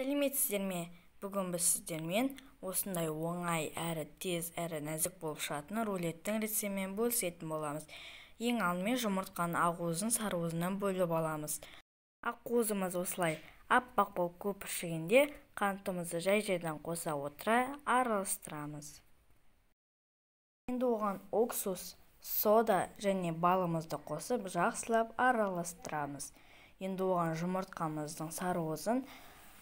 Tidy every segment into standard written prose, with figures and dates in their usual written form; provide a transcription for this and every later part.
Сәлеметсіздер ме? Бүгін біз сіздермен осындай оңай әрі тез әрі нәзік болып шығатын рулеттің рецептімен бөлісетін боламыз. Ең алдымен жұмыртқаның ақуызын сарыуызынан бөліп аламыз. Ақуызымыз осылай аппақ болып көпіршігенде қантымызды жай-жайдан қоса отыра араластырамыз. Енді оған уксус, сода және балымызды қосып жақсылап араластырамыз. Енді оған жұмыртқамыздың сарыуызын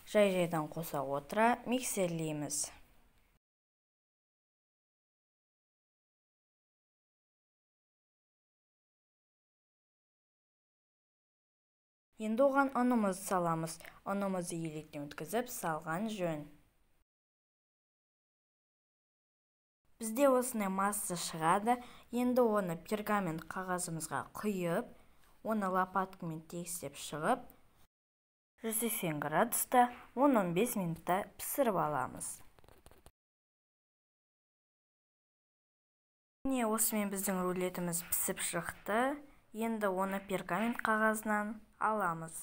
жай-жайдан қоса отыра миксерлейміз. Енді оған ұнымызды саламыз. Ұнымызды електен өткізіп салған жөн. Бізде осындай масса шығады. Енді оны пергамент қағазымызға құйып, оны лопаткамен тегістеп шығып, 180 градуста 10-15 минутта пісіріп аламыз. Міне осымен біздің рулетіміз пісіп шықты. Енді оны пергамент қағазынан аламыз.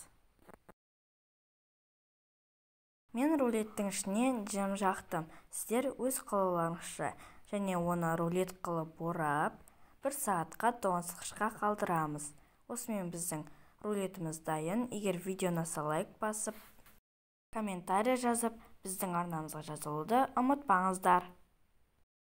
Мен рулеттің ішінен жем жақтым. Сіздер өз қалауларыңызша және оны рулет қылып борап, 1 сағатқа тоңазытқышқа қалдырамыз. Осымен біздің рулетіміз дайын. Егер видео ұнаса лайк басып, комментарий жазып, біздің арнамызға жазылуды ұмытпаңыздар.